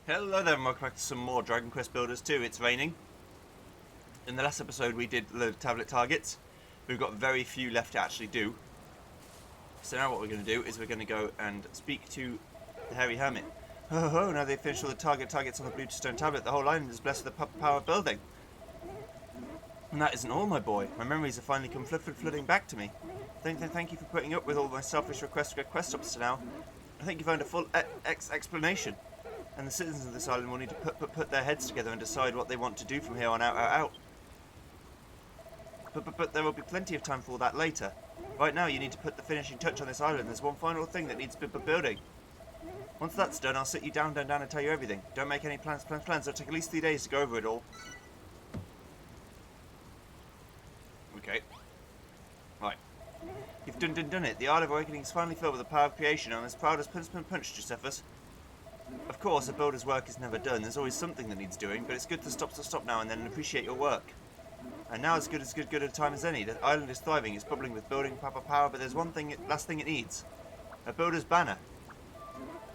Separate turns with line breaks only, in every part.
Hello there and welcome back to some more Dragon Quest Builders 2. It's raining. In the last episode we did the tablet targets. We've got very few left to actually do. So now what we're going to do is we're going to go and speak to the Hairy Hermit. Oh, now they've finished all the targets on the blue stone tablet. The whole island is blessed with the power of building. And that isn't all, my boy. My memories have finally come flooding back to me. Thank you for putting up with all my selfish requests to get quest ups to now. I think you've earned a full explanation. And the citizens of this island will need to put their heads together and decide what they want to do from here on out. But there will be plenty of time for all that later. Right now, you need to put the finishing touch on this island. There's one final thing that needs building. Once that's done, I'll sit you down and tell you everything. Don't make any plans. It'll take at least 3 days to go over it all. Okay. Right. You've done it. The Isle of Awakening is finally filled with the power of creation. I'm as proud as punch, Josephus. Of course, a builder's work is never done. There's always something that needs doing, but it's good to stop now and then and appreciate your work. And now it's good a time as any. The island is thriving. It's bubbling with building power, but there's last thing it needs. A builder's banner.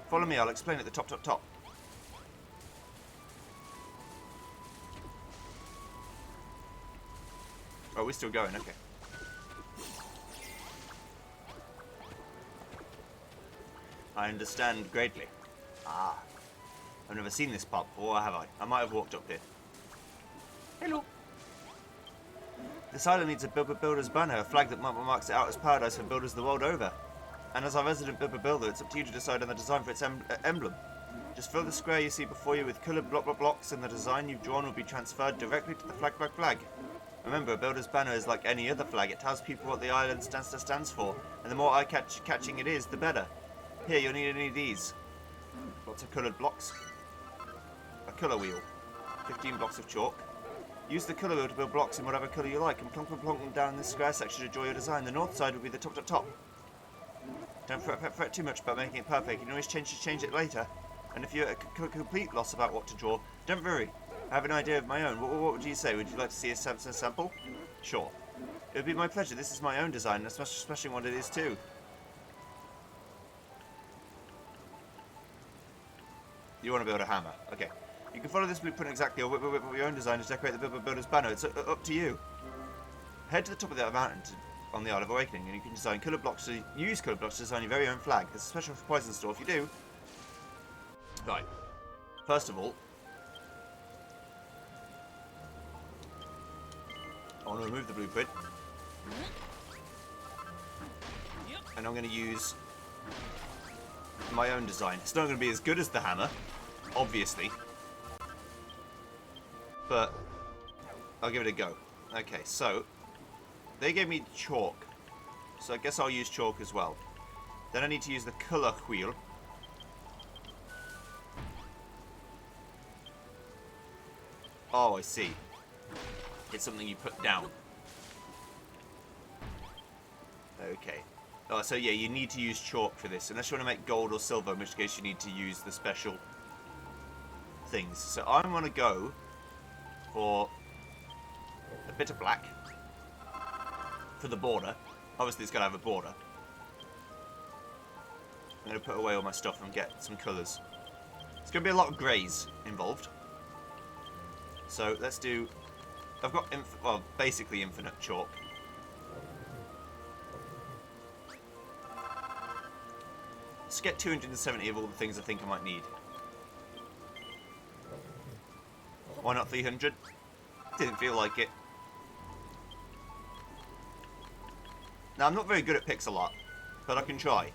Follow me, I'll explain at the top. Oh, we're still going, okay. I understand greatly. Ah. I've never seen this part before, have I? I might have walked up here. Hello. This island needs a builder's banner, a flag that marks it out as paradise for builders the world over. And as our resident builder, it's up to you to decide on the design for its emblem. Just fill the square you see before you with coloured blocks, and the design you've drawn will be transferred directly to the flag. Remember, a builder's banner is like any other flag. It tells people what the island stands for, and the more eye-catching it is, the better. Here, you'll need any of these. Lots of coloured blocks. A colour wheel. 15 blocks of chalk. Use the colour wheel to build blocks in whatever colour you like and plonk them down in this square section to draw your design. The north side will be the top. Don't fret too much about making it perfect. You can always change it later. And if you're at complete loss about what to draw, don't worry. I have an idea of my own. What would you say? Would you like to see a sample? Sure. It would be my pleasure. This is my own design, and smashing what it is too. You want to build a hammer. Okay. You can follow this blueprint exactly or with your own design to decorate the builder's banner. It's up to you. Head to the top of the mountain on the Isle of Awakening and you can design coloured blocks to design your very own flag. There's a special poison store if you do. Right. First of all, I want to remove the blueprint. And I'm going to use my own design. It's not going to be as good as the hammer, obviously, but I'll give it a go. Okay, so they gave me chalk, so I guess I'll use chalk as well. Then I need to use the colour wheel. Oh, I see. It's something you put down. Okay. Oh, so yeah, you need to use chalk for this, unless you want to make gold or silver, in which case you need to use the special things. So I'm going to go for a bit of black for the border. Obviously it's got to have a border. I'm going to put away all my stuff and get some colours. It's going to be a lot of greys involved. So let's do... I've got, basically infinite chalk. Let's get 270 of all the things I think I might need. Why not 300? Didn't feel like it. Now, I'm not very good at pixel art, but I can try.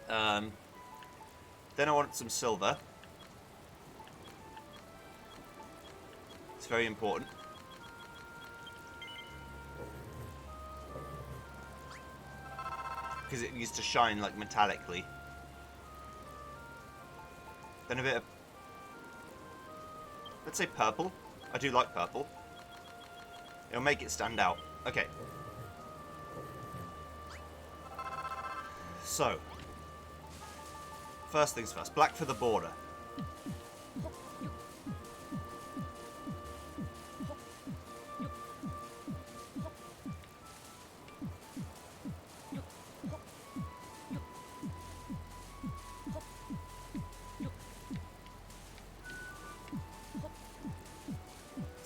Then I want some silver. It's very important. Because it needs to shine like metallically. Then a bit of, let's say purple. I do like purple. It'll make it stand out. Okay. So, first things first, black for the border.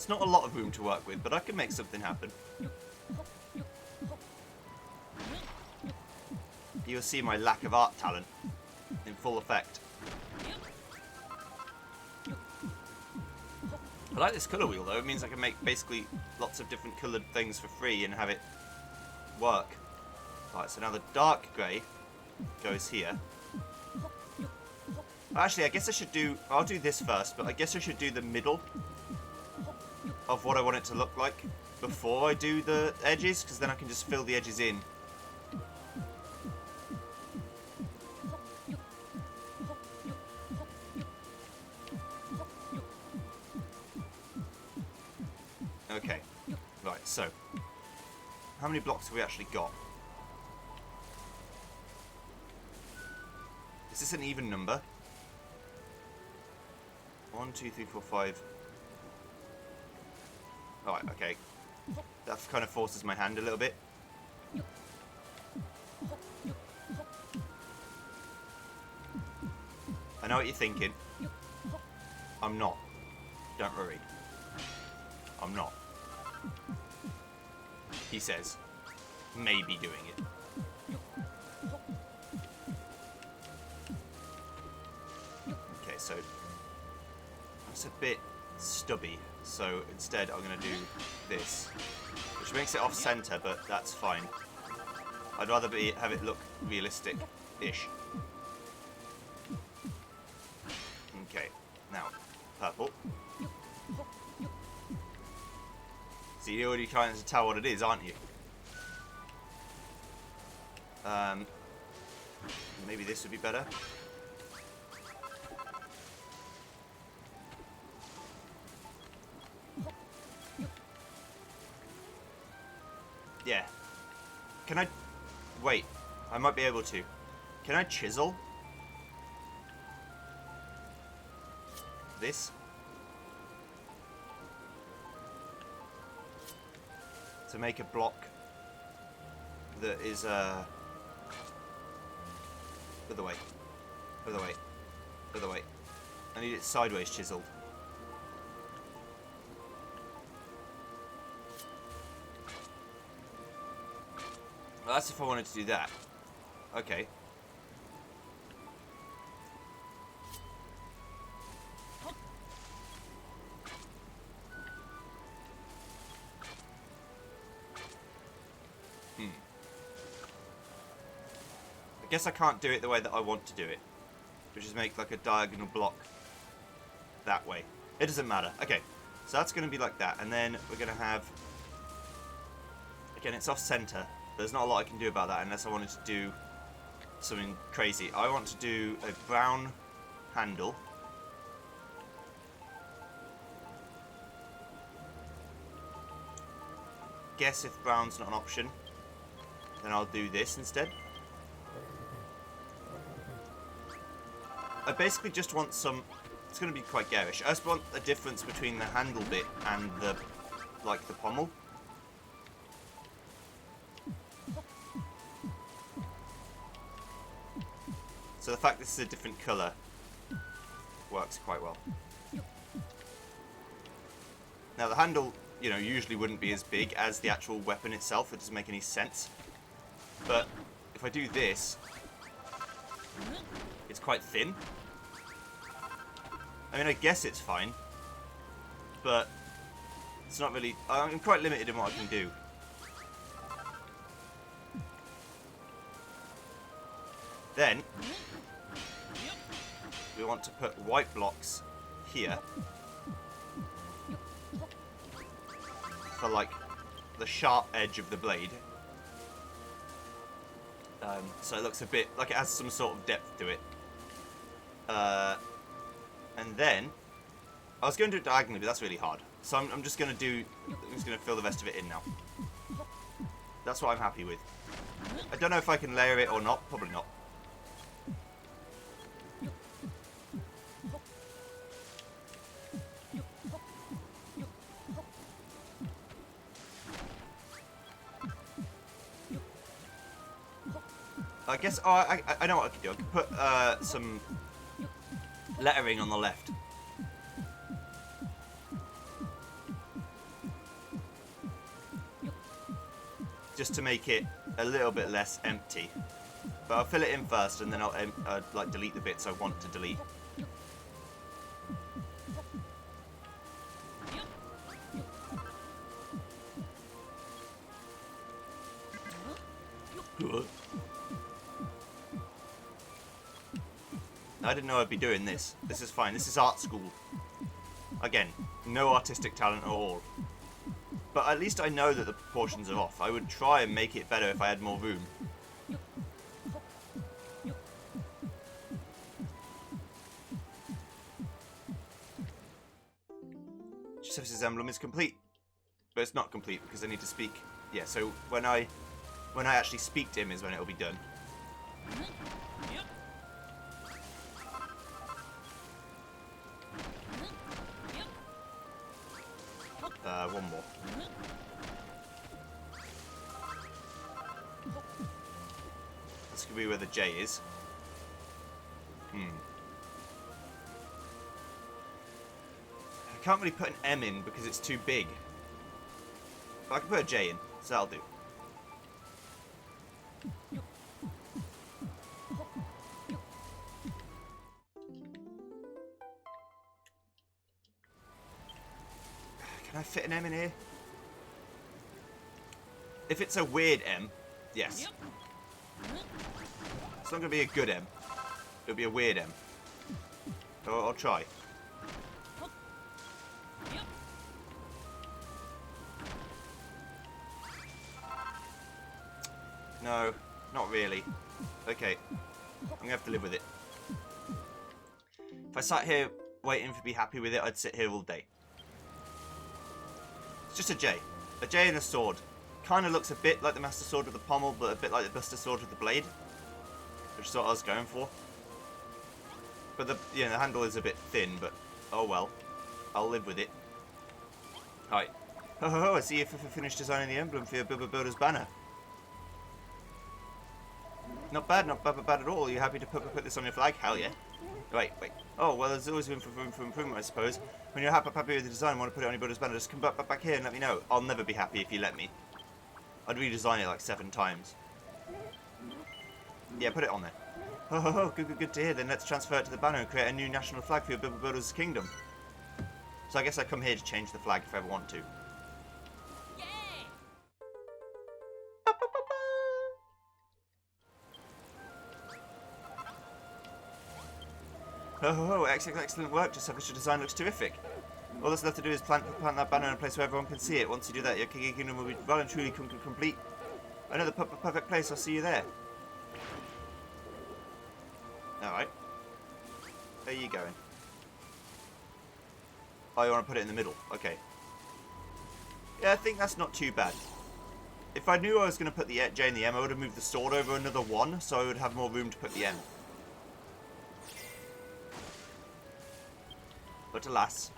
It's not a lot of room to work with, but I can make something happen. You'll see my lack of art talent in full effect. I like this colour wheel though, it means I can make basically lots of different coloured things for free and have it work. Right, so now the dark grey goes here. Actually, I guess I should do... I'll do this first, but I guess I should do the middle of what I want it to look like before I do the edges, because then I can just fill the edges in. Okay, right, so how many blocks have we actually got? Is this an even number? 1, 2, 3, 4, 5. Alright, okay. That kind of forces my hand a little bit. I know what you're thinking. I'm not. Don't worry. I'm not. He says. Maybe doing it. Okay, so that's a bit stubby. So instead I'm going to do this. Which makes it off-center, but that's fine. I'd rather have it look realistic-ish. Okay, now, purple. So you're already trying to tell what it is, aren't you? Maybe this would be better. Yeah. Can I... Wait. I might be able to. Can I chisel this? To make a block that is, other way. Other way. Other way. I need it sideways chiseled. Well, that's if I wanted to do that. Okay. I guess I can't do it the way that I want to do it, which is make like a diagonal block that way. It doesn't matter. Okay, so that's going to be like that, and then we're going to have... Again, it's off-center. There's not a lot I can do about that unless I wanted to do something crazy. I want to do a brown handle. Guess if brown's not an option, then I'll do this instead. I basically just want some... It's going to be quite garish. I just want a difference between the handle bit and the, like, the pommel. So the fact this is a different colour works quite well. Now the handle, you know, usually wouldn't be as big as the actual weapon itself. It doesn't make any sense. But if I do this, it's quite thin. I mean, I guess it's fine, but it's not really... I'm quite limited in what I can do. Then, we want to put white blocks here for, like, the sharp edge of the blade. So it looks a bit like it has some sort of depth to it. And then, I was going to do it diagonally, but that's really hard. So I'm just going to fill the rest of it in now. That's what I'm happy with. I don't know if I can layer it or not. Probably not. I guess, I know what I could do. I could put some lettering on the left. just to make it a little bit less empty. But I'll fill it in first, and then I'll like delete the bits I want to delete. I didn't know I'd be doing this. This is fine. This is art school. Again, no artistic talent at all. But at least I know that the proportions are off. I would try and make it better if I had more room. Josephus' emblem is complete. But it's not complete because I need to speak. Yeah, so when I actually speak to him is when it'll be done. One more. This could be where the J is. I can't really put an M in because it's too big. But I can put a J in, so that'll do. Can I fit an M in here? If it's a weird M, yes. It's not going to be a good M. It'll be a weird M. I'll try. No, not really. Okay, I'm going to have to live with it. If I sat here waiting to be happy with it, I'd sit here all day. It's just a J. A J and a sword. Kind of looks a bit like the Master Sword with the pommel, but a bit like the Buster Sword with the blade. Which is what I was going for. But the handle is a bit thin, but oh well. I'll live with it. Alright. Ho ho ho, I see you've finished designing the emblem for your Builder's banner. Not bad at all. Are you happy to put this on your flag? Hell yeah. Wait. Oh, well, there's always room for improvement, I suppose. When you're happy with the design and want to put it on your Builder's banner, just come back here and let me know. I'll never be happy if you let me. I'd redesign it like 7 times. Yeah, put it on there. Oh, good to hear. Then let's transfer it to the banner and create a new national flag for your Builder's kingdom. So I guess I come here to change the flag if I ever want to. Oh, excellent work, Josephus. Your design looks terrific. All that's left to do is plant that banner in a place where everyone can see it. Once you do that, your kingdom will be well and truly complete. I know the perfect place. I'll see you there. Alright. Where are you going? Oh, you want to put it in the middle. Okay. Yeah, I think that's not too bad. If I knew I was going to put the J and the M, I would have moved the sword over another 1, so I would have more room to put the M. But alas,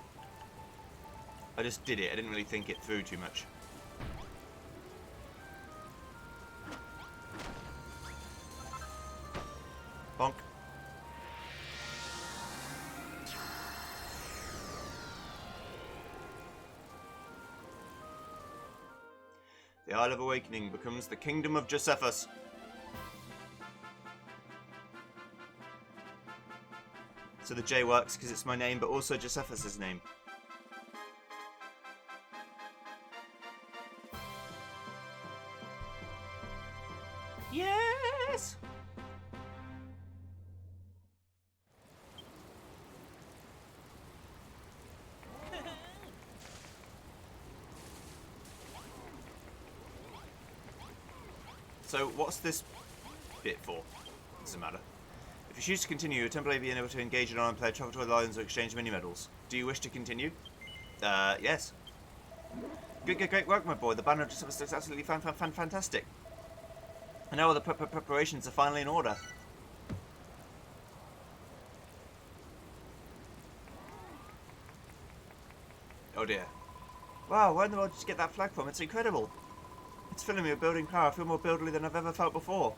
I just did it. I didn't really think it through too much. Bonk. The Isle of Awakening becomes the Kingdom of Josephus. So the J works because it's my name, but also Josephus' name. Yes! So what's this bit for? Doesn't matter. If you choose to continue, your temple may be able to engage in online play, travel to other islands, or exchange mini medals. Do you wish to continue? Yes. Great work, my boy. The banner just looks absolutely fantastic. And now all the preparations are finally in order. Oh dear. Wow, where in the world did you get that flag from? It's incredible. It's filling me with building power. I feel more builderly than I've ever felt before.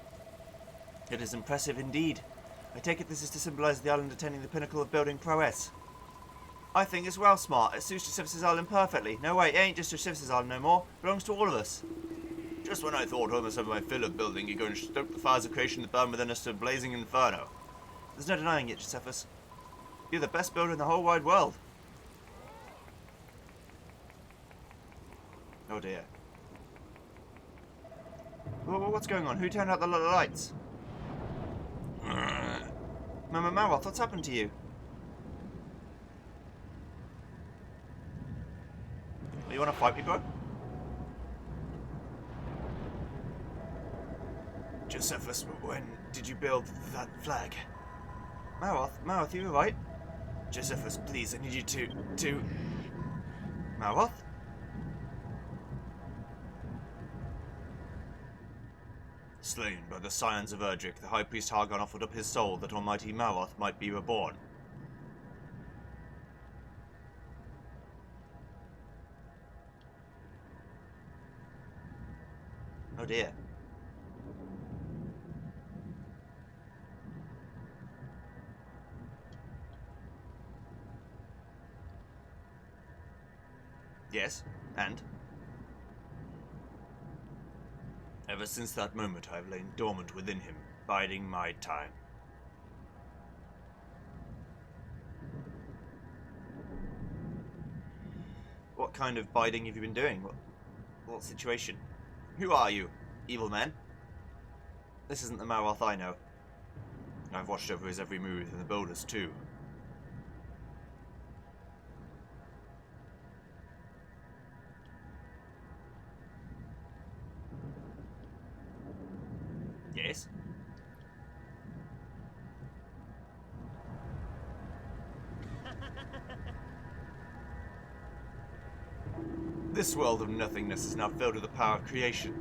It is impressive indeed. I take it this is to symbolise the island attaining the pinnacle of building prowess. I think it's well smart. It suits Josephus' island perfectly. No way, it ain't just Josephus' island no more. It belongs to all of us. Just when I thought I must have my fill of building, you go and stoke the fires of creation that burn within us to a blazing inferno. There's no denying it, Josephus. You're the best builder in the whole wide world. Oh dear. What's going on? Who turned out the lights? Mama Malroth, what's happened to you? You want to fight me, bro? Josephus, when did you build that flag? Malroth, you alright? Josephus, please, I need you to... Malroth? Slain by the scions of Erdrick, the High Priest Hargon offered up his soul that Almighty Malroth might be reborn. Oh dear. Yes, and? Ever since that moment I have lain dormant within him, biding my time. What kind of biding have you been doing? What situation? Who are you, evil man? This isn't the Malroth I know. I've watched over his every move, and the builders too. Yes? This world of nothingness is now filled with the power of creation.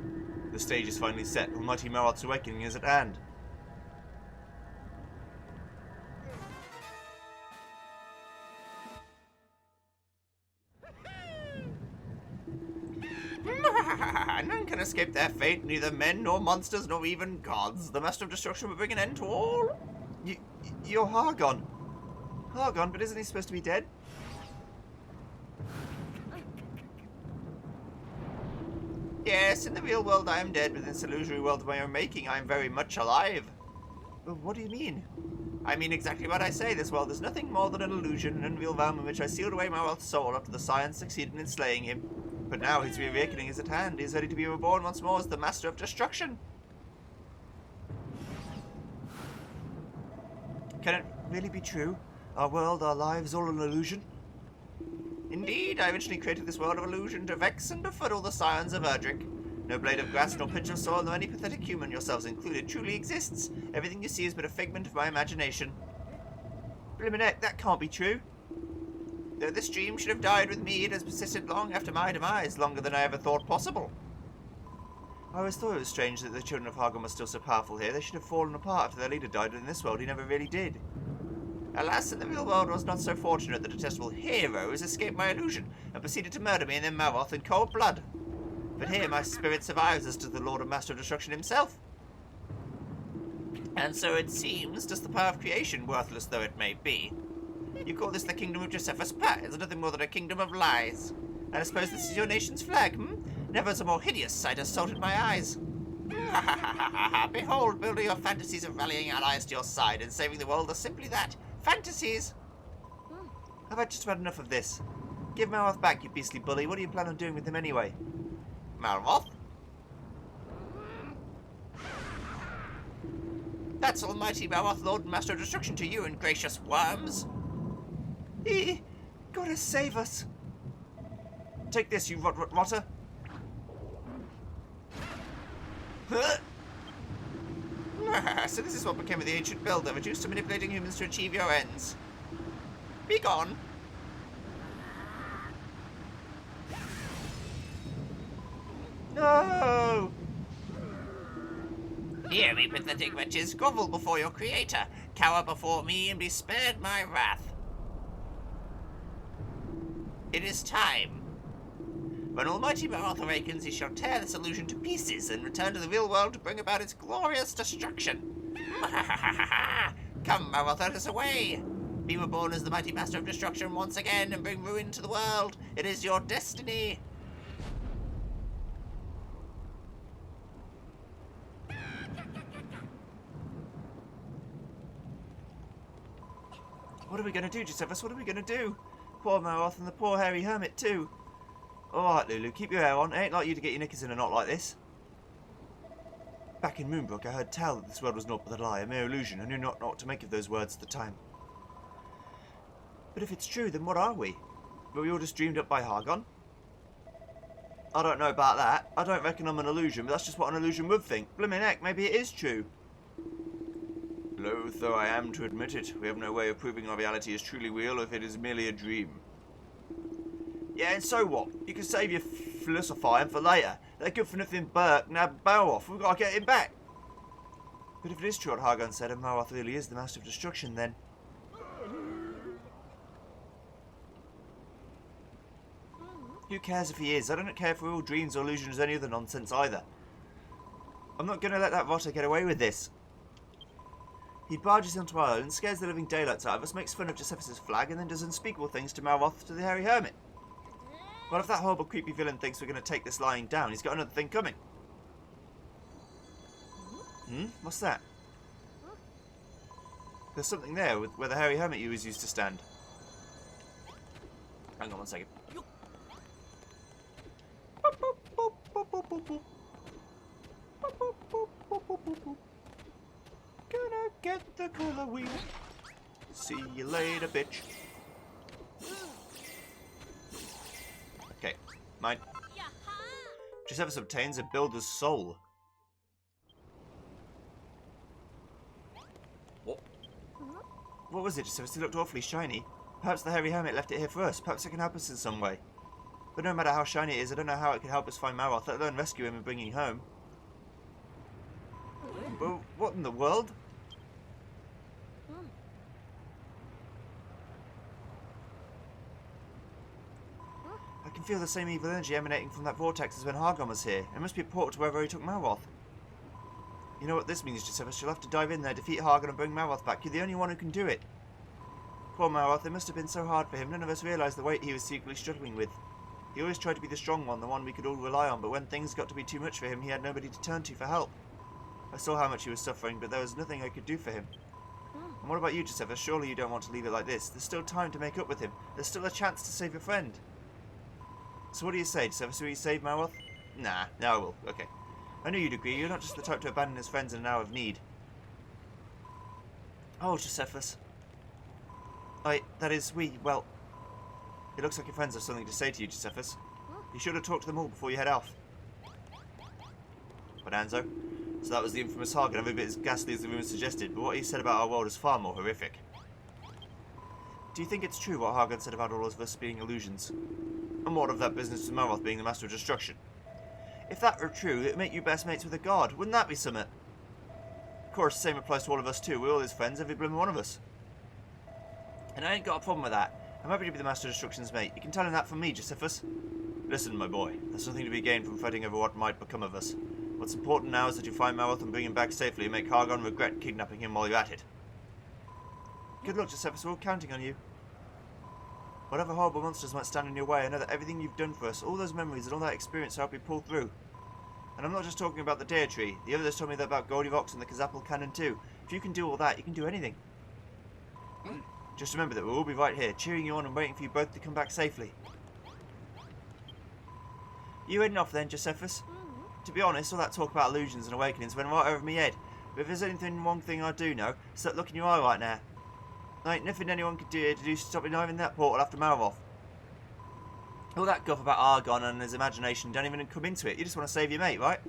The stage is finally set. Almighty Malroth's awakening is at hand. None can escape their fate, neither men nor monsters nor even gods. The Master of Destruction will bring an end to all. You're Hargon. Hargon, but isn't he supposed to be dead? Yes, in the real world I am dead, but in this illusory world of my own making I am very much alive. Well, what do you mean? I mean exactly what I say. This world is nothing more than an illusion, an unreal realm in which I sealed away Malroth's soul after the scions succeeded in slaying him. But now his reawakening is at hand. He is ready to be reborn once more as the Master of Destruction. Can it really be true? Our world, our lives, all an illusion? Indeed, I originally created this world of illusion to vex and befuddle the scions of Erdrick. No blade of grass, nor pinch of soil, nor any pathetic human, yourselves included, truly exists. Everything you see is but a figment of my imagination. Bliminette, that can't be true. Though this dream should have died with me, it has persisted long after my demise, longer than I ever thought possible. I always thought it was strange that the children of Hargon were still so powerful here. They should have fallen apart after their leader died, but in this world he never really did. Alas, in the real world I was not so fortunate. The detestable heroes escaped my illusion and proceeded to murder me and then Malroth in cold blood. But here my spirit survives as does the Lord and Master of Destruction himself. And so it seems, does the power of creation, worthless though it may be. You call this the kingdom of Josephus Pat? It's nothing more than a kingdom of lies. And I suppose this is your nation's flag, Never has a more hideous sight assaulted my eyes. Behold, builder, your fantasies of rallying allies to your side and saving the world are simply that. Fantasies! Have I just had enough of this? Give Malroth back, you beastly bully. What do you plan on doing with him anyway? Malroth? That's Almighty Malroth, Lord and Master of Destruction to you and gracious worms. Gotta save us. Take this, you rotter. So this is what became of the ancient builder, reduced to manipulating humans to achieve your ends. Be gone. No! Hear me, pathetic wretches. Grovel before your creator. Cower before me and be spared my wrath. It is time. When Almighty Malroth awakens, he shall tear this illusion to pieces and return to the real world to bring about its glorious destruction. Come, Malroth, let us away. Be reborn as the mighty Master of Destruction once again and bring ruin to the world. It is your destiny. What are we going to do, Josephus? What are we going to do? Poor Marath and the poor hairy hermit too. Alright, Lulu, keep your hair on. It ain't like you to get your knickers in a knot like this. Back in Moonbrook, I heard tell that this world was naught but a lie, a mere illusion. I knew not what to make of those words at the time. But if it's true, then what are we? Were we all just dreamed up by Hargon? I don't know about that. I don't reckon I'm an illusion, but that's just what an illusion would think. Blimmin' heck, maybe it is true. Loath though I am to admit it, we have no way of proving our reality is truly real or if it is merely a dream. Yeah, and so what? You can save your philosophizing for later. That good-for-nothing Burke nabbed Marath. We've got to get him back. But if it is true what Hargon said and Marath really is the Master of Destruction, then... Who cares if he is? I don't care if we're all dreams or illusions or any other nonsense either. I'm not going to let that rotter get away with this. He barges onto our island, scares the living daylights out of us, makes fun of Josephus' flag, and then does unspeakable things to Marath to the hairy hermit. Well, if that horrible creepy villain thinks we're going to take this lying down, he's got another thing coming. What's that? There's something there where the hairy hermit used to stand. Hang on one second. Gonna get the colour wheel. See you later, bitch. Okay, mine. Josephus obtains a builder's soul. What was it, Josephus? It looked awfully shiny. Perhaps the hairy hermit left it here for us. Perhaps it can help us in some way. But no matter how shiny it is, I don't know how it can help us find Marath, let alone rescue him and bring him home. But what in the world? I can feel the same evil energy emanating from that vortex as when Hargon was here. It must be a portal to wherever he took Marath. You know what this means, Josephus? You'll have to dive in there, defeat Hargon and bring Marath back. You're the only one who can do it. Poor Marath, it must have been so hard for him. None of us realised the weight he was secretly struggling with. He always tried to be the strong one, the one we could all rely on, but when things got to be too much for him, he had nobody to turn to for help. I saw how much he was suffering, but there was nothing I could do for him. And what about you, Josephus? Surely you don't want to leave it like this. There's still time to make up with him. There's still a chance to save your friend. So what do you say, Josephus? Will you save Marath? Nah, no I will. Okay. I knew you'd agree. You're not just the type to abandon his friends in an hour of need. Oh, Josephus. That is, well... It looks like your friends have something to say to you, Josephus. You should have talked to them all before you head off. Bonanzo? So that was the infamous Hargon, every bit as ghastly as the rumours suggested, but what he said about our world is far more horrific. Do you think it's true what Hargon said about all of us being illusions? And what of that business with Marath being the Master of Destruction? If that were true, it'd make you best mates with a god. Wouldn't that be summit? Of course, the same applies to all of us too. We're all his friends, every blooming one of us. And I ain't got a problem with that. I'm happy to be the Master of Destruction's mate. You can tell him that from me, Josephus. Listen, my boy. There's nothing to be gained from fretting over what might become of us. What's important now is that you find Marath and bring him back safely and make Hargon regret kidnapping him while you're at it. Good luck, Josephus. We're all counting on you. Whatever horrible monsters might stand in your way, I know that everything you've done for us, all those memories and all that experience help you pull through. And I'm not just talking about the Dare Tree. The others told me that about Goldilocks and the Kazapple Cannon too. If you can do all that, you can do anything. Just remember that we'll all be right here, cheering you on and waiting for you both to come back safely. You heading off then, Josephus? To be honest, all that talk about illusions and awakenings went right over my head. But if there's one thing I do know, it's that look in your eye right now. There ain't nothing anyone could do to stop me diving that portal after Marath. All that guff about Hargon and his imagination don't even come into it. You just want to save your mate, right?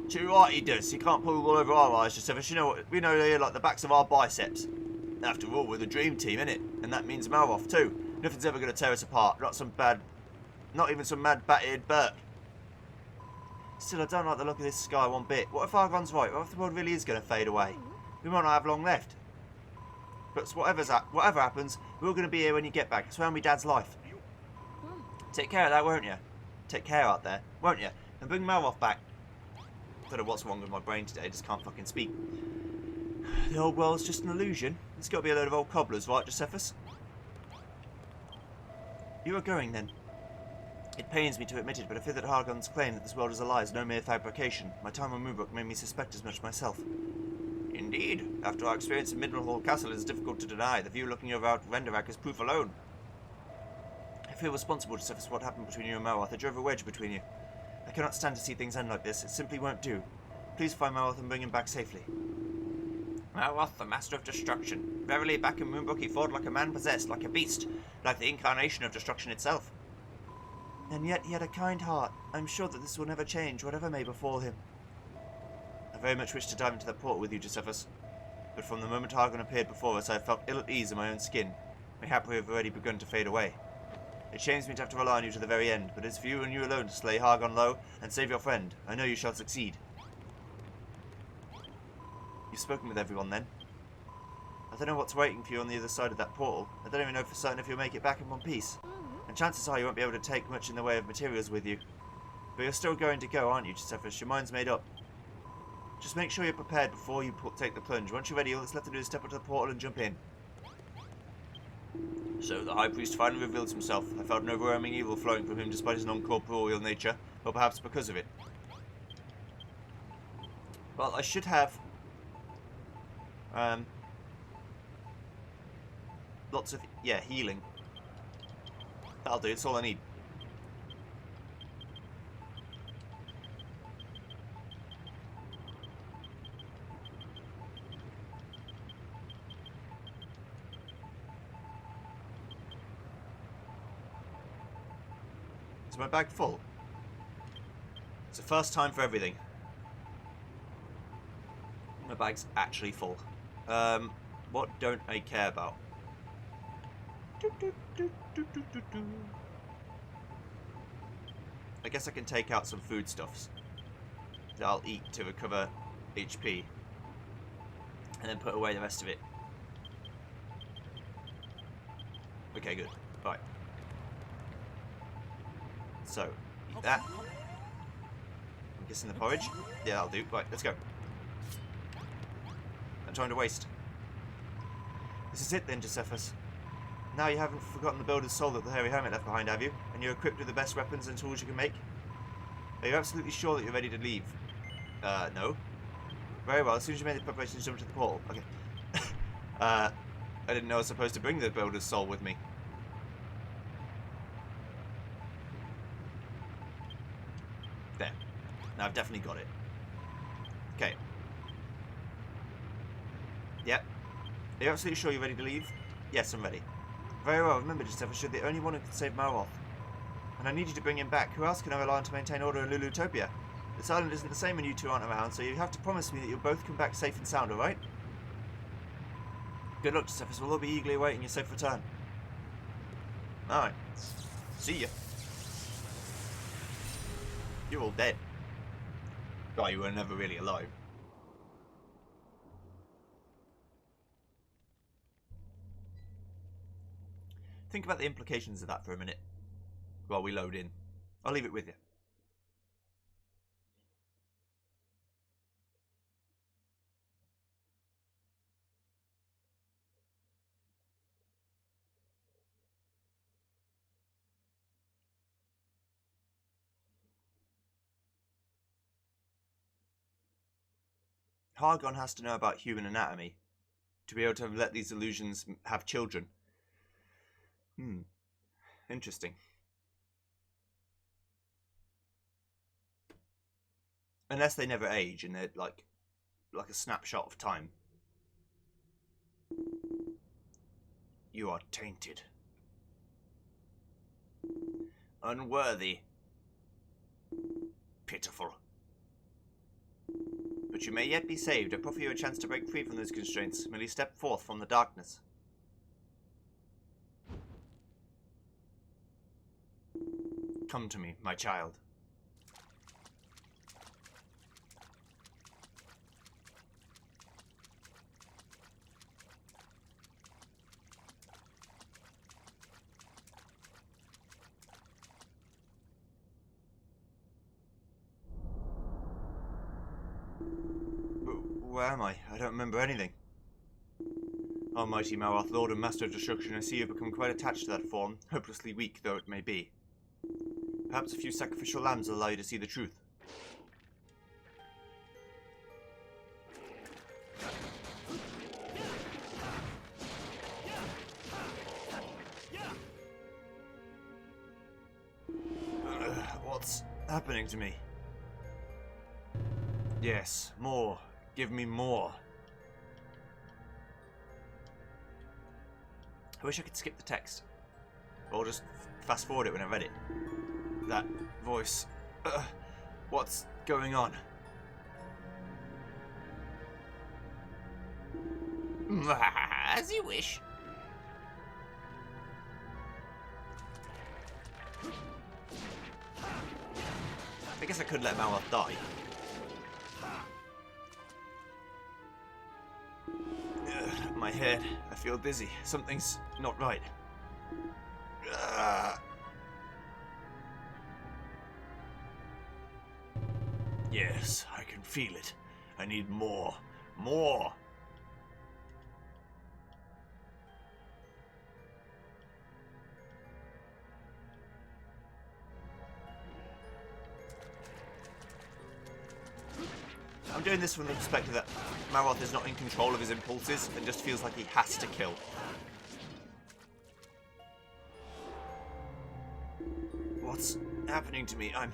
Too right he does. You can't pull all over our eyes, Josephus. You know what? We know they're like the backs of our biceps. After all, we're the dream team, innit? And that means Marath too. Nothing's ever going to tear us apart. Not even some mad bat-eared Burke. Still, I don't like the look of this sky one bit. What if Hargon's right? What if the world really is going to fade away? We might not have long left. But whatever happens, we're all going to be here when you get back. It's around my dad's life. Take care of that, won't you? Take care out there, won't you? And bring Marath back. Don't know what's wrong with my brain today. Just can't fucking speak. The old world's just an illusion. It's got to be a load of old cobblers, right, Josephus? You are going, then. It pains me to admit it, but I fear that Hargon's claim that this world is a lie is no mere fabrication. My time on Moonbrook made me suspect as much myself. Indeed. After our experience in Middlehall Castle, it is difficult to deny. The view looking over out Renderak is proof alone. I feel responsible to surface what happened between you and Marwath. I drove a wedge between you. I cannot stand to see things end like this. It simply won't do. Please find Marwath and bring him back safely. Marwath, the Master of Destruction. Verily, back in Moonbrook he fought like a man possessed, like a beast, like the incarnation of destruction itself. And yet he had a kind heart. I'm sure that this will never change, whatever may befall him. I very much wish to dive into that portal with you, Josephus. But from the moment Hargon appeared before us, I have felt ill at ease in my own skin. Mayhap we have already begun to fade away. It shames me to have to rely on you to the very end, but it's for you and you alone to slay Hargon low and save your friend. I know you shall succeed. You've spoken with everyone, then? I don't know what's waiting for you on the other side of that portal. I don't even know for certain if you'll make it back in one piece. And chances are you won't be able to take much in the way of materials with you. But you're still going to go, aren't you, Josephus? Your mind's made up. Just make sure you're prepared before you take the plunge. Once you're ready, all that's left to do is step into the portal and jump in. So the High Priest finally reveals himself. I felt an overwhelming evil flowing from him despite his non-corporeal nature, or perhaps because of it. Well, I should have lots of, healing. That'll do, it's all I need. Is my bag full? It's the first time for everything. My bag's actually full. What don't I care about? I guess I can take out some foodstuffs that I'll eat to recover HP. And then put away the rest of it. Okay, good. Right. So, eat that. I'm guessing the porridge? Yeah, that'll do. Right, let's go. No time to waste. This is it then, Josephus. Now you haven't forgotten the builder's soul that the hairy hermit left behind, have you? And you're equipped with the best weapons and tools you can make? Are you absolutely sure that you're ready to leave? No. Very well, as soon as you made the preparations, jump to the portal. Okay. I didn't know I was supposed to bring the builder's soul with me. There. Now I've definitely got it. Okay. Yep. Are you absolutely sure you're ready to leave? Yes, I'm ready. Very well, remember, Josephus, you're the only one who can save Marwath. And I need you to bring him back. Who else can I rely on to maintain order in Lulutopia? This island isn't the same when you two aren't around, so you have to promise me that you'll both come back safe and sound, alright? Good luck, Josephus. We'll all be eagerly awaiting your safe return. Alright. See ya. You're all dead. Oh, you were never really alive. Think about the implications of that for a minute while we load in. I'll leave it with you. Hargon has to know about human anatomy to be able to let these illusions have children. Interesting. Unless they never age and they're like a snapshot of time. You are tainted. Unworthy. Pitiful. But you may yet be saved. I proffer you a chance to break free from those constraints. Merely step forth from the darkness. Come to me, my child. Where am I? I don't remember anything. Almighty Marwath, Lord and Master of Destruction, I see you've become quite attached to that form, hopelessly weak though it may be. Perhaps a few sacrificial lambs will allow you to see the truth. happening to me? Yes, more. Give me more. I wish I could skip the text. Or just fast forward it when I read it. That voice. What's going on?
As you wish.
I guess I could let Malroth die. My head. I feel dizzy. Something's not right. Yes, I can feel it. I need more. More! I'm doing this from the perspective that Malroth is not in control of his impulses and just feels like he has to kill. What's happening to me? I'm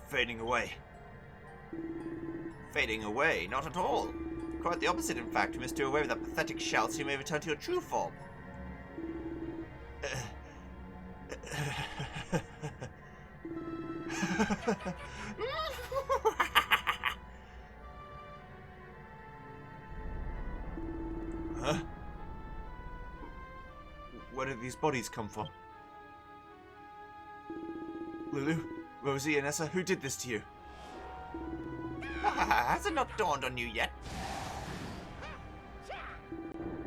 fading away.
Fading away? Not at all. Quite the opposite, in fact. Must do away with that pathetic shell so you may return to your true form.
Huh? Where did these bodies come from? Lulu? Rosie? Anessa? Who did this to you?
Has it not dawned on you yet?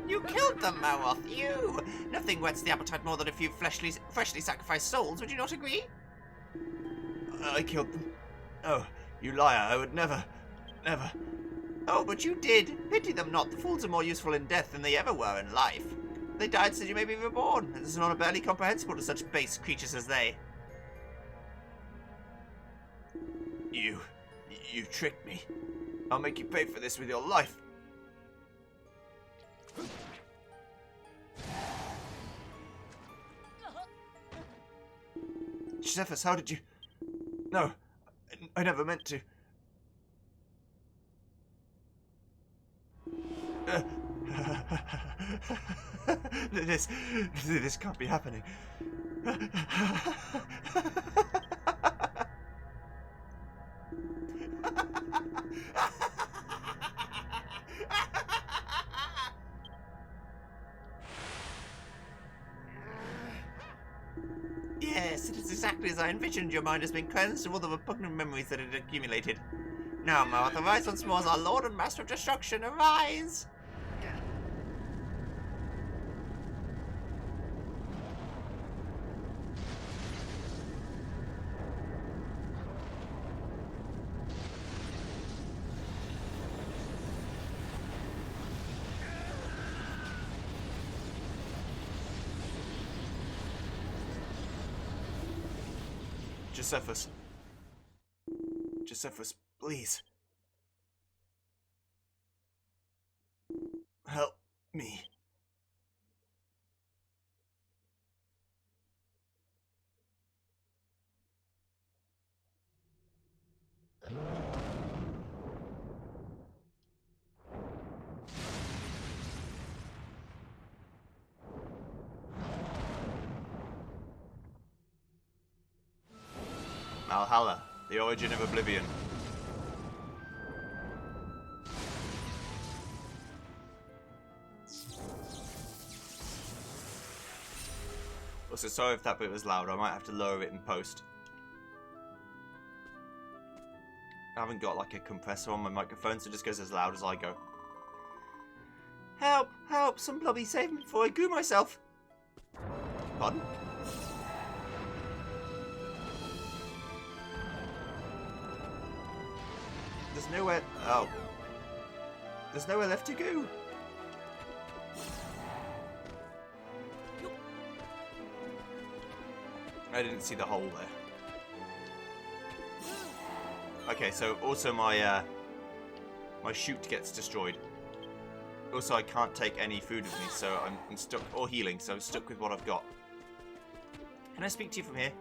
You killed them, Malroth. You! Nothing whets the appetite more than a few freshly sacrificed souls, would you not agree?
I killed them. Oh, you liar. I would never.
Oh, but you did. Pity them not. The fools are more useful in death than they ever were in life. They died so you may be reborn, and this is not barely comprehensible to such base creatures as they.
You tricked me. I'll make you pay for this with your life. Josephus, how did you... No, I never meant to. This can't be happening.
Yes, it is exactly as I envisioned. Your mind has been cleansed of all the repugnant memories that it had accumulated. Now, Malroth, arise once more as our Lord and Master of Destruction. Arise!
Josephus. Josephus, please. Help me. Valhalla, the origin of oblivion. Also, sorry if that bit was loud, I might have to lower it in post. I haven't got like a compressor on my microphone, so it just goes as loud as I go.
Help! Help! Some bloody save me before I goo myself!
Pardon? There's nowhere... Oh. There's nowhere left to go. I didn't see the hole there. Okay, so also my my chute gets destroyed. Also, I can't take any food with me, so I'm stuck, or healing, so I'm stuck with what I've got. Can I speak to you from here?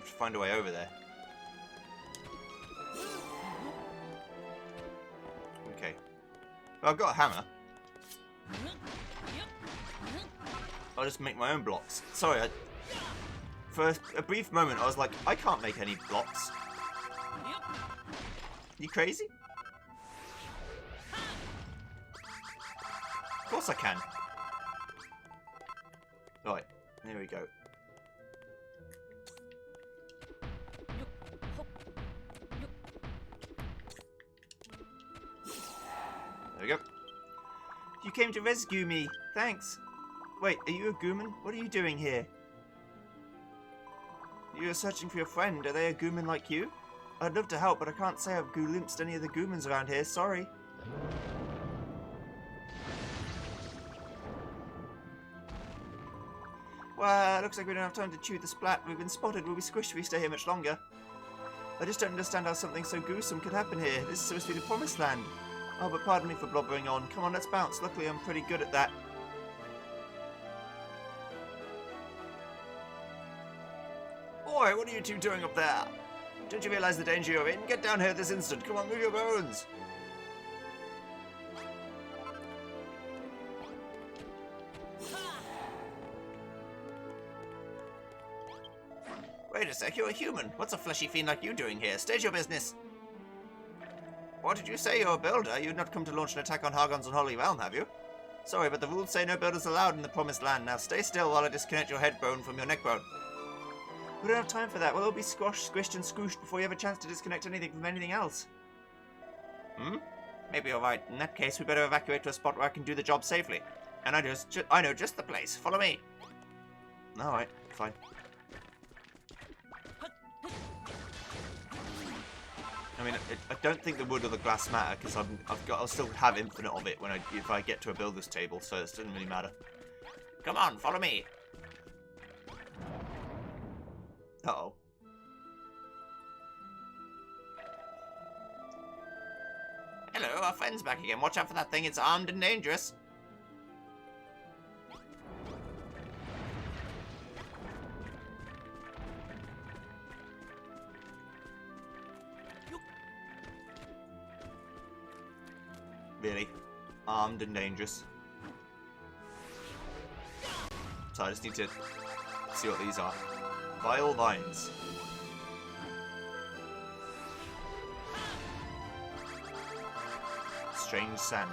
have to find a way over there. Okay. Well, I've got a hammer. I'll just make my own blocks. Sorry, for a brief moment I was like, I can't make any blocks. You crazy? Of course I can. Right, there we go. There we go. You came to rescue me. Thanks. Wait, are you a Gooman? What are you doing here? You were searching for your friend. Are they a Gooman like you? I'd love to help, but I can't say I've glimpsed any of the Goomans around here. Sorry. Well, looks like we don't have time to chew the splat. We've been spotted. We'll be squished if we stay here much longer. I just don't understand how something so gruesome could happen here. This is supposed to be the promised land. Oh, but pardon me for blobbering on. Come on, let's bounce. Luckily, I'm pretty good at that. Boy, what are you two doing up there? Don't you realize the danger you're in? Get down here this instant. Come on, move your bones. Wait a sec, you're a human. What's a fleshy fiend like you doing here? State your business. What did you say? You're a builder? You've not come to launch an attack on Hargon's unholy realm, have you? Sorry, but the rules say no builders allowed in the promised land. Now stay still while I disconnect your head bone from your neck bone. We don't have time for that. We'll all be squashed, squished, and squooshed before you have a chance to disconnect anything from anything else. Hmm? Maybe you're right. In that case, we better evacuate to a spot where I can do the job safely. And I know just the place. Follow me. Alright, fine. I mean, I don't think the wood or the glass matter because I'll still have infinite of it if I get to a builder's table, so it doesn't really matter. Come on, follow me. Uh-oh. Hello, our friend's back again. Watch out for that thing. It's armed and dangerous. Really? Armed and dangerous. So I just need to see what these are. Vile vines. Strange sand.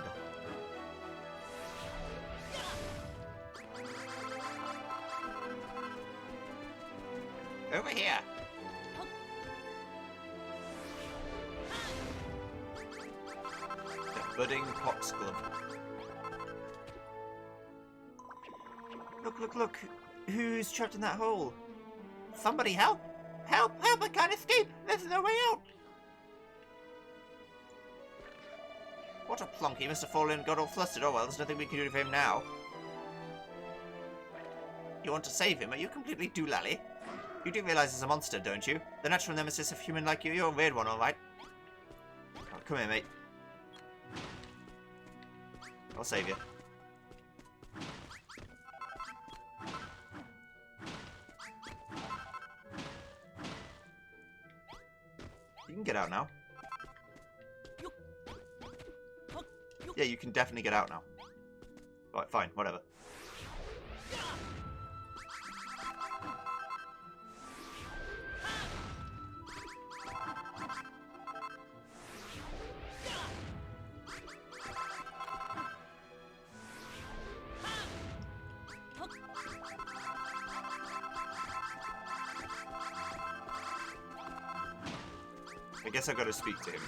Over here. The budding foxglove. Look, look, look. Who's trapped in that hole? Somebody help! Help! Help! I can't escape! There's no way out! What a plonk. He must have fallen and got all flustered. Oh well, there's nothing we can do for him now. You want to save him? Are you completely doolally? You do realize he's a monster, don't you? The natural nemesis of human like you. You're a weird one, alright? Oh, come here, mate. I'll save you. You can get out now. Yeah, you can definitely get out now. Right, fine, whatever. I guess I've got to speak to him.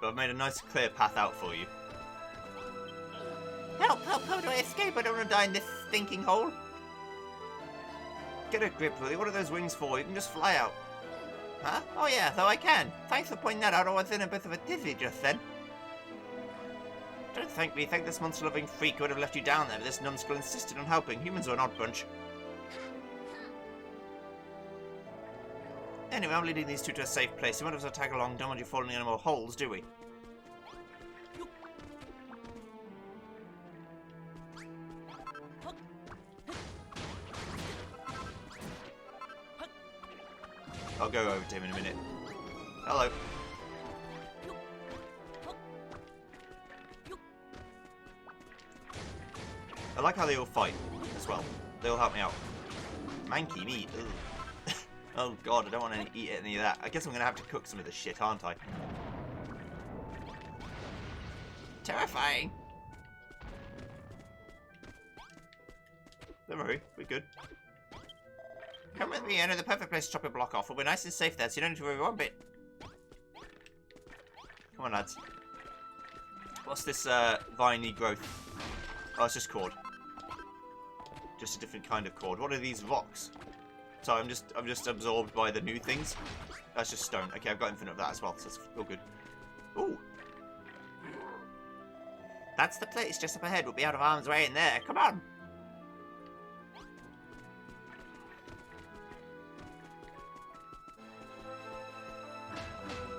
But I've made a nice clear path out for you. Help! Help! How do I escape? I don't want to die in this stinking hole. Get a grip, Willie. What are those wings for? You can just fly out. Huh? Oh yeah, though I can. Thanks for pointing that out. I was in a bit of a dizzy just then. Don't thank me. Thank this monster-loving freak who would have left you down there, but this numbskull insisted on helping. Humans are an odd bunch. Anyway, I'm leading these two to a safe place. You might as well tag along. Don't want you falling in any more holes, do we? I'll go over to him in a minute. Hello. I like how they all fight as well. They all help me out. Manky meat. Ugh. Oh god, I don't want to eat any of that. I guess I'm going to have to cook some of this shit, aren't I?
Terrifying.
Don't worry, we're good.
Come with me, I know the perfect place to chop a block off. We'll be nice and safe there, so you don't need to worry one bit.
Come on, lads. What's this viney growth? Oh, it's just cord. Just a different kind of cord. What are these rocks? So I'm just absorbed by the new things. That's just stone. Okay, I've got infinite of that as well, so it's all good. Ooh.
That's the place just up ahead. We'll be out of harm's way in there. Come on.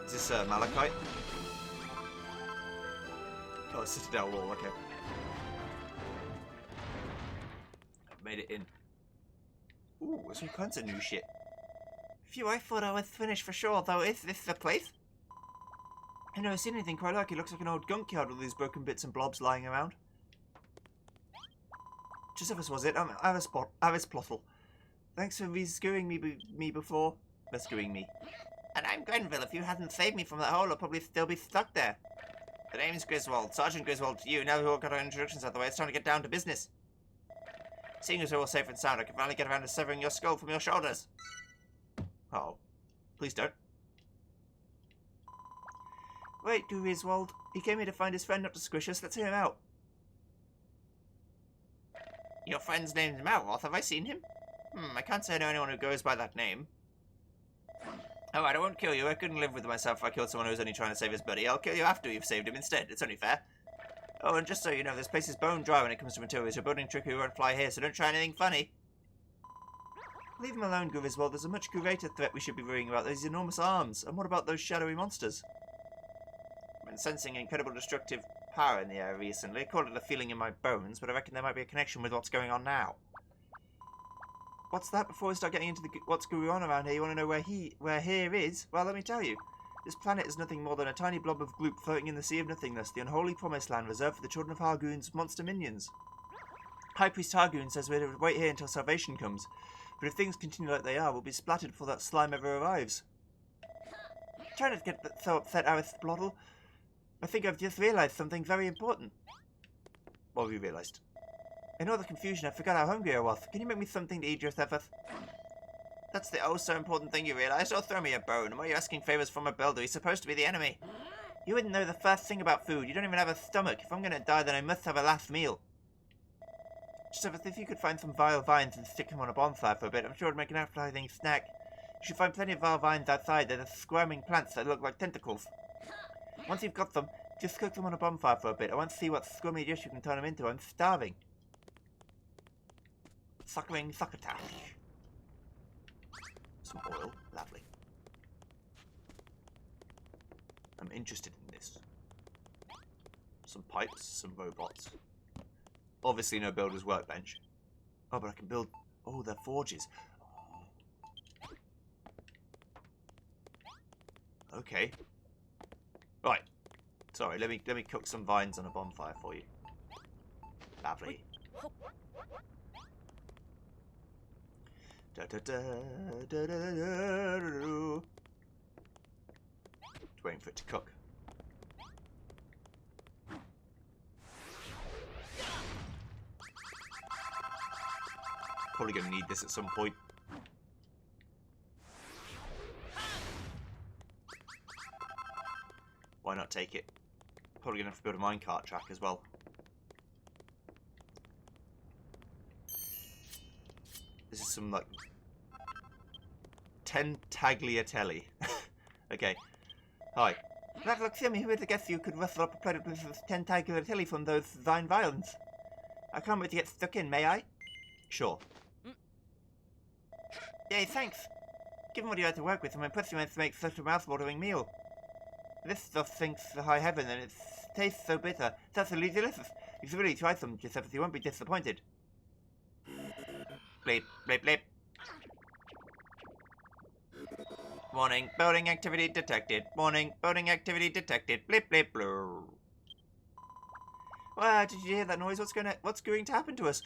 Is this malachite? Oh, it's citadel wall. Okay. I've made it in. Ooh, there's all kinds of new shit.
Phew, I thought I was finished for sure, though. Is this the place?
I've never seen anything quite like it. Looks like an old gunk yard with these broken bits and blobs lying around. Josephus was it? Avis Plottle. Thanks for rescuing me before. Rescuing me.
And I'm Grenville. If you hadn't saved me from that hole, I'd probably still be stuck there. The name's Griswold. Sergeant Griswold to you. Now we've all got our introductions out of the way, it's time to get down to business. Seeing as we're all safe and sound, I can finally get around to severing your skull from your shoulders.
Oh. Please don't.
Wait, Griswold. He came here to find his friend, not to squish us. Let's hear him out. Your friend's name's Malroth. Have I seen him? I can't say I know anyone who goes by that name. Alright, I won't kill you. I couldn't live with myself if I killed someone who was only trying to save his buddy. I'll kill you after you've saved him instead. It's only fair. Oh, and just so you know, this place is bone dry when it comes to materials. Your building trickery won't fly here, so don't try anything funny.
Leave him alone, Griswold. There's a much greater threat we should be worrying about. Those enormous arms. And what about those shadowy monsters?
I've been sensing incredible destructive power in the air recently. I call it a feeling in my bones, but I reckon there might be a connection with what's going on now.
What's that? Before we start getting into what's going on around here, you want to know where here is? Well, let me tell you. This planet is nothing more than a tiny blob of gloop floating in the sea of nothingness, the unholy promised land reserved for the children of Hargoon's monster minions. High Priest Hargoon says we're to wait here until salvation comes, but if things continue like they are, we'll be splattered before that slime ever arrives. Try not to get so upset, Aris Blottle. I think I've just realised something very important. What have you realised? In all the confusion, I forgot how hungry I was. Can you make me something to eat, Josephus?
That's the oh-so-important thing you realise. Or throw me a bone. Why are you asking favours from a builder? He's supposed to be the enemy.
You wouldn't know the first thing about food. You don't even have a stomach. If I'm going to die, then I must have a last meal. Josephus, if you could find some vile vines and stick them on a bonfire for a bit, I'm sure it'd make an appetizing snack. You should find plenty of vile vines outside. They're the squirming plants that look like tentacles. Once you've got them, just cook them on a bonfire for a bit. I want to see what squirmy dish you can turn them into. I'm starving. Suckling succotash. Some oil. Lovely. I'm interested in this. Some pipes, some robots. Obviously no builder's workbench. Oh, but I can build... Oh, they're forges. Okay. Right. Sorry, let me cook some vines on a bonfire for you. Lovely. Da, da, da, da, da, da, da, da. Just waiting for it to cook. Probably going to need this at some point. Why not take it? Probably going to have to build a minecart track as well. This is some, like, tagliatelle. Okay. Hi.
That looks yummy. Who would have guessed you could rustle up a plate of tagliatelle from those vine violins? I can't wait to get stuck in, may I?
Sure.
Yay, thanks. Given what you had to work with, I'm impressed you managed to make such a mouth-watering meal. This stuff sinks to high heaven, and it tastes so bitter. It's absolutely delicious. You should really try some, Giuseppe. You won't be disappointed. Bleep, bleep, bleep. Warning, building activity detected. Warning, building activity detected. Blip, blip, blur.
Wow, did you hear that noise? What's going to happen to us?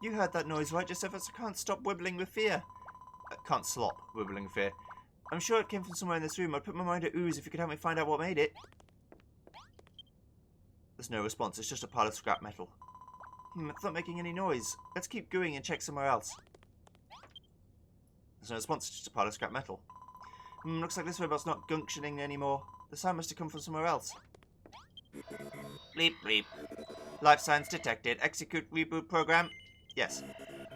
You heard that noise, right, Josephus? I can't stop wibbling with fear. Can't slop wibbling with fear. I'm sure it came from somewhere in this room. I'd put my mind at ooze if you could help me find out what made it. There's no response. It's just a pile of scrap metal. It's not making any noise. Let's keep going and check somewhere else. There's no response. It's just a pile of scrap metal. Looks like this robot's not gunctioning anymore. The sound must have come from somewhere else.
Bleep, bleep. Life signs detected. Execute reboot program. Yes.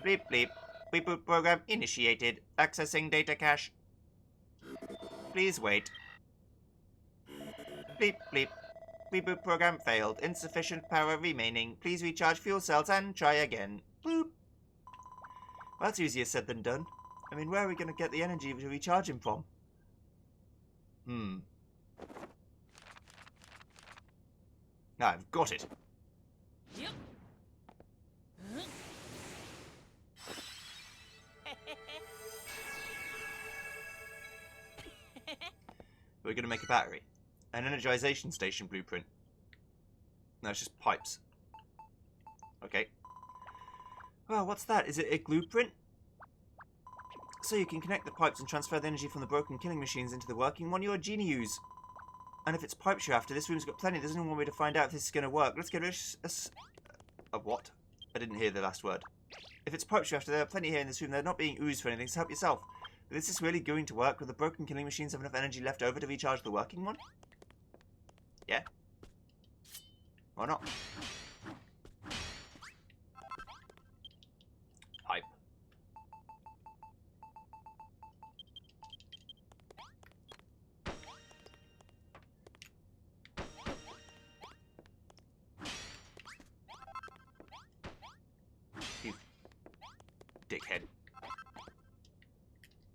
Bleep, bleep. Reboot program initiated. Accessing data cache. Please wait. Bleep, bleep. Reboot program failed. Insufficient power remaining. Please recharge fuel cells and try again. Boop.
Well, that's easier said than done. I mean, where are we going to get the energy to recharge him from? I've got it.
Yep.
We're going to make a battery. An energization station blueprint. No, it's just pipes. Okay. Well, what's that? Is it a blueprint? So you can connect the pipes and transfer the energy from the broken killing machines into the working one. You're a genius. And if it's pipes you're after, this room's got plenty. There's only one way to find out if this is going to work. Let's get a what? I didn't hear the last word. If it's pipes you're after, there are plenty here in this room. They're not being oozed for anything, so help yourself. But is this really going to work? Will the broken killing machines have enough energy left over to recharge the working one? Yeah. Or not? Pipe. You dickhead.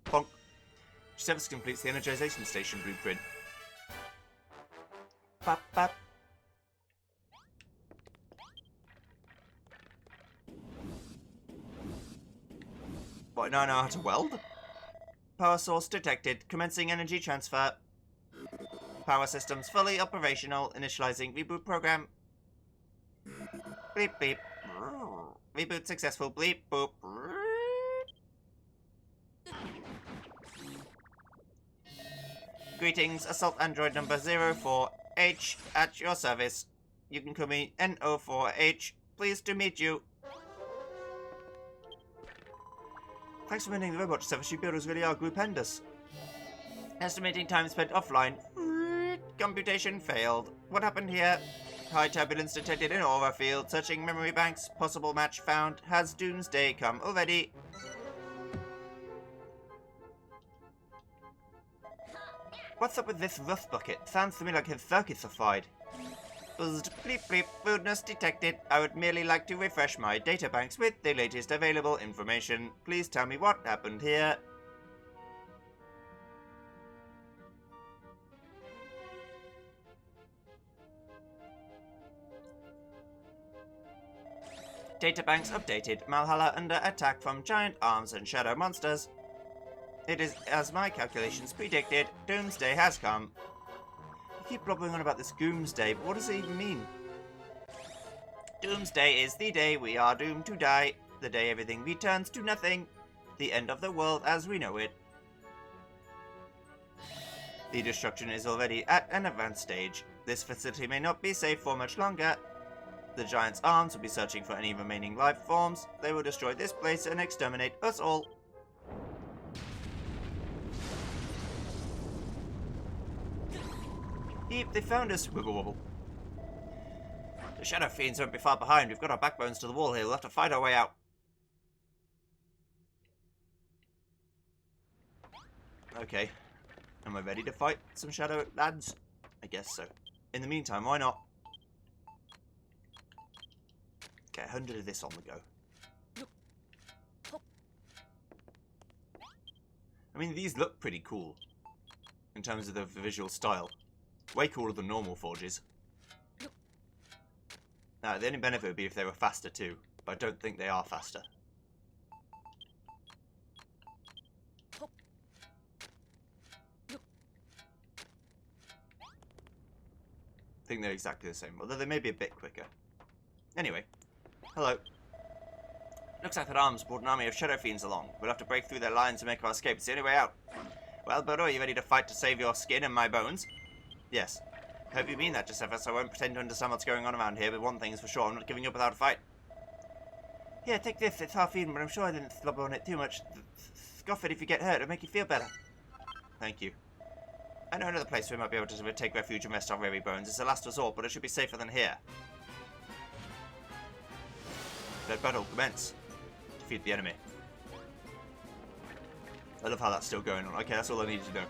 Bonk. Josephus completes the energization station blueprint. Bop, bop. What, now I know how to weld?
Power source detected. Commencing energy transfer. Power systems fully operational. Initializing reboot program. Bleep, bleep. Reboot successful. Bleep, boop. Greetings, Assault Android number 04H at your service. You can call me N04H. Pleased to meet you.
Thanks for mending the robot, Josephus. You builders really are stupendous.
Estimating time spent offline. Computation failed. What happened here? High turbulence detected in aura field. Searching memory banks. Possible match found. Has doomsday come already?
What's up with this rust bucket? Sounds to me like his circuits are fried.
Buzzed, bleep bleep, rudeness detected. I would merely like to refresh my databanks with the latest available information. Please tell me what happened here. Databanks updated. Malhalla under attack from giant arms and shadow monsters. It is as my calculations predicted. Doomsday has come.
You keep blabbering on about this Doomsday, but what does it even mean?
Doomsday is the day we are doomed to die. The day everything returns to nothing. The end of the world as we know it. The destruction is already at an advanced stage. This facility may not be safe for much longer. The giant's arms will be searching for any remaining life forms. They will destroy this place and exterminate us all.
Yep, they found us. Wiggle wobble.
The Shadow Fiends won't be far behind. We've got our backbones to the wall here. We'll have to fight our way out.
Okay. Am I ready to fight some Shadow lads? I guess so. In the meantime, why not get 100 of this on the go? I mean, these look pretty cool in terms of the visual style. Way cooler than normal forges. The only benefit would be if they were faster too. But I don't think they are faster. I think they're exactly the same, although they may be a bit quicker. Anyway, hello. Looks like that arms brought an army of shadow fiends along. We'll have to break through their lines and make our escape. It's the only way out. Well, Birdo, are you ready to fight to save your skin and my bones? Yes. I hope you mean that, Josephus. I won't pretend to understand what's going on around here, but one thing's for sure, I'm not giving up without a fight. Here, take this. It's half-eaten, but I'm sure I didn't slobber on it too much. Scoff it if you get hurt. It'll make you feel better. Thank you. I know another place we might be able to take refuge and rest our weary bones. It's a last resort, but it should be safer than here. Let battle commence. Defeat the enemy. I love how that's still going on. Okay, that's all I needed to know.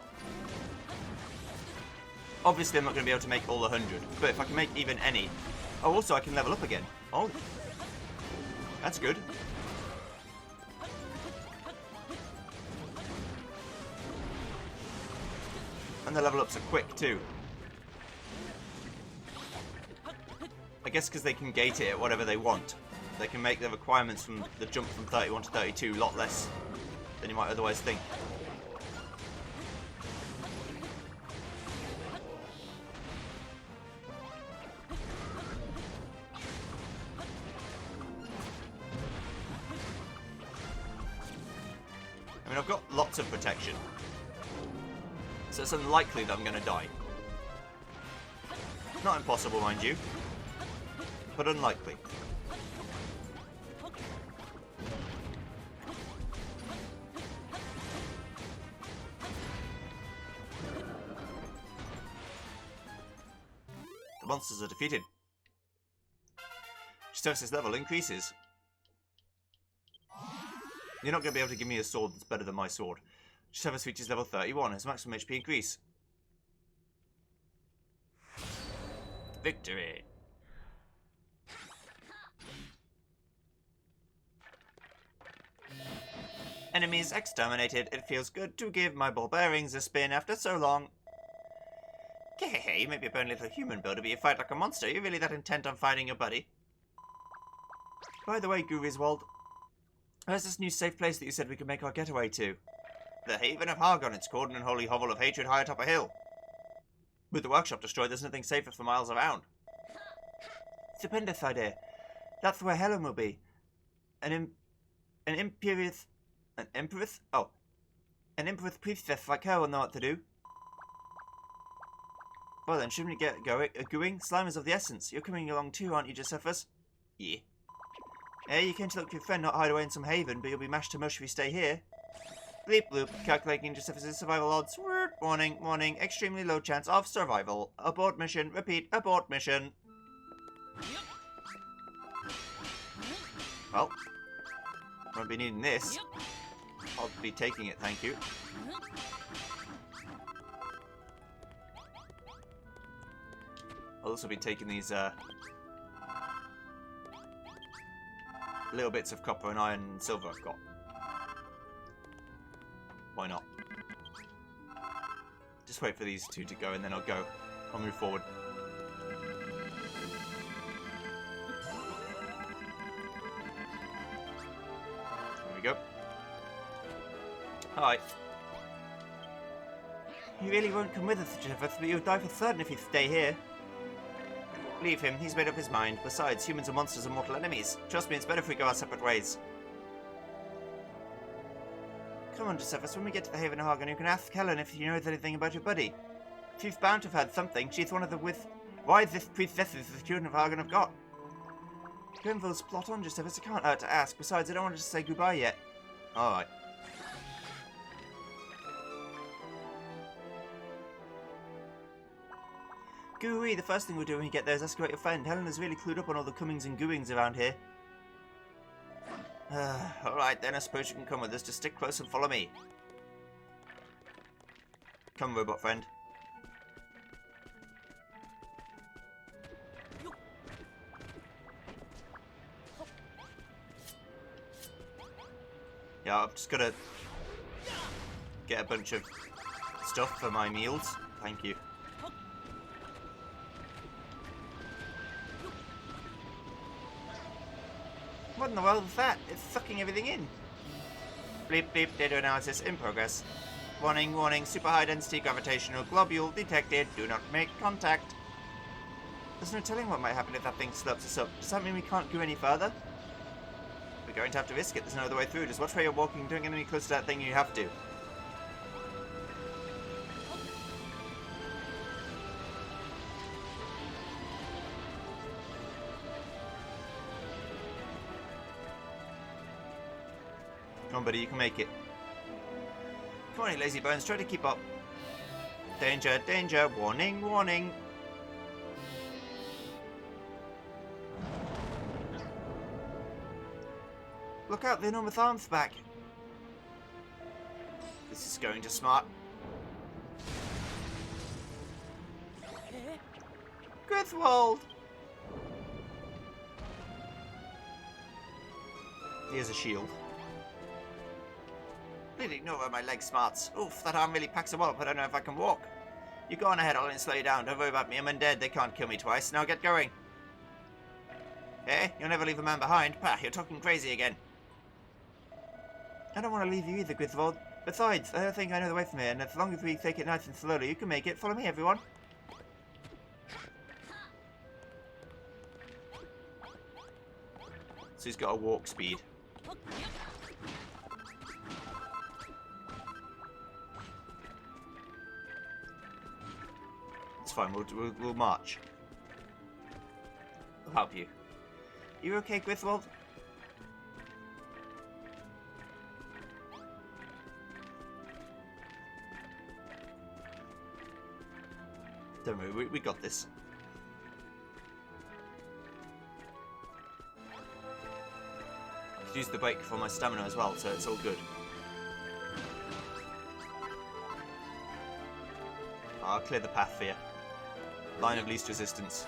Obviously, I'm not going to be able to make all 100, but if I can make even any... Oh, also, I can level up again. Oh. That's good. And the level ups are quick, too. I guess because they can gate it at whatever they want. They can make the requirements from the jump from 31 to 32 a lot less than you might otherwise think. I mean, I've got lots of protection, so it's unlikely that I'm going to die. Not impossible, mind you, but unlikely. The monsters are defeated. Stosis' level increases. You're not going to be able to give me a sword that's better than my sword. Josephus reaches level 31. His maximum HP increase. Victory. Enemies exterminated. It feels good to give my ball bearings a spin after so long. Hey, you may be a bony little human builder, but you fight like a monster. You're really that intent on fighting your buddy? By the way, Griswold, where's this new safe place that you said we could make our getaway to? The Haven of Hargon. It's called an unholy hovel of hatred high atop a hill. With the workshop destroyed, there's nothing safer for miles around. Stupendous idea. That's where Helen will be. An Empress priestess like her will know what to do. Well then, shouldn't we get going? Slime is of the essence. You're coming along too, aren't you, Josephus? Yeah. Hey, you came to look for your friend, not hide away in some haven, but you'll be mashed to mush if you stay here. Bleep bloop, calculating Josephus' survival odds. Word, warning, warning, extremely low chance of survival. Abort mission, repeat, abort mission. Well, won't be needing this. I'll be taking it, thank you. I'll also be taking these little bits of copper and iron and silver I've got. Why not? Just wait for these two to go and then I'll go. I'll move forward. There we go. Hi. You really won't come with us, Josephus, but you'll die for certain if you stay here. Leave him, he's made up his mind. Besides, humans and monsters are mortal enemies. Trust me, it's better if we go our separate ways. Come on, Josephus, when we get to the Haven of Hargon, you can ask Helen if she knows anything about your buddy. She's bound to have had something. She's one of the wisest priestesses the children of Hargon have got. Grenville's plot on, Josephus. It can't hurt to ask. Besides, I don't want to say goodbye yet. Alright. Gooey, the first thing we'll do when we get there is escort your friend. Helen is really clued up on all the comings and goings around here. Alright then, I suppose you can come with us. Just stick close and follow me. Come, robot friend. Yeah, I've just gotta get a bunch of stuff for my meals. Thank you.
What in the world is that? It's sucking everything in. Bleep bleep, data analysis in progress. Warning, warning, super high density gravitational globule detected. Do not make contact. There's no telling what might happen if that thing slurps us up. Does that mean we can't go any further? We're going to have to risk it. There's no other way through. Just watch where you're walking. Don't get any close to that thing. You have to. Come on, buddy. You can make it. Come on, you lazy bones. Try to keep up. Danger, danger. Warning, warning. Look out, the enormous arm's back. This is going to smart. Griswold! Here's a shield. Bleeding over my leg smarts. Oof, that arm really packs a wallop. I don't know if I can walk. You go on ahead, I'll only slow you down. Don't worry about me, I'm undead. They can't kill me twice. Now get going. Eh? You'll never leave a man behind. Pah, you're talking crazy again. I don't want to leave you either, Griswold. Besides, I don't think I know the way from here, and as long as we take it nice and slowly, you can make it. Follow me, everyone. So he's got a walk speed. It's fine, we'll march. I'll help you. You okay, Griswold? Don't worry, we got this. Use the break for my stamina as well, so it's all good. I'll clear the path for you. Line of least resistance.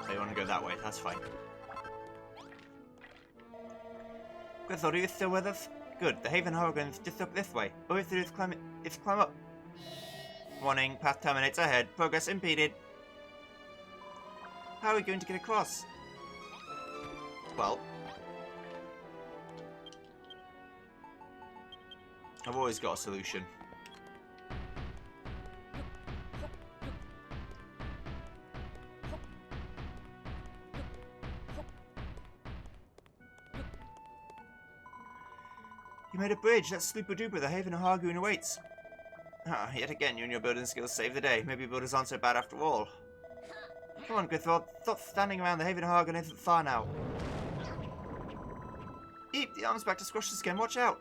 Oh, you want to go that way? That's fine. Griswold, are you still with us? Good. The Haven Horgan's just up this way. All we have to do is climb up. Warning, path terminates ahead. Progress impeded. How are we going to get across? Well, I've always got a solution. You made a bridge. That's super duper. The Haven of Hargoon awaits. Ah, yet again, you and your building skills save the day. Maybe builders aren't so bad after all. Come on, Griswold. Stop standing around. The Haven of Hargoon isn't far now. Eep, the arm's back to squash this again. Watch out.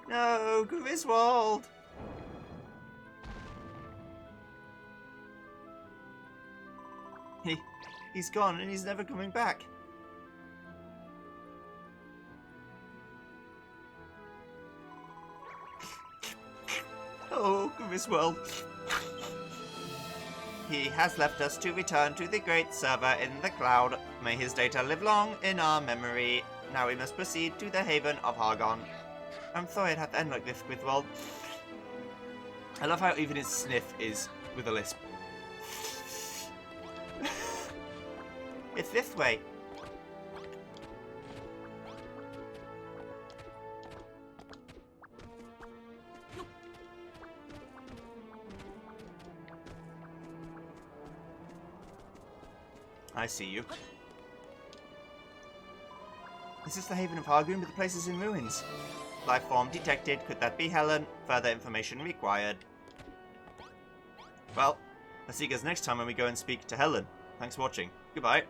No, Griswold. He's gone and he's never coming back. Oh, Griswold. He has left us to return to the great server in the cloud. May his data live long in our memory. Now we must proceed to the Haven of Hargon. I'm sorry it had to end like this, Griswold. I love how even his sniff is with a lisp. It's this way. I see you. Is this the Haven of Hargoon, but the place is in ruins? Life form detected. Could that be Helen? Further information required. Well, I'll see you guys next time when we go and speak to Helen. Thanks for watching. Goodbye.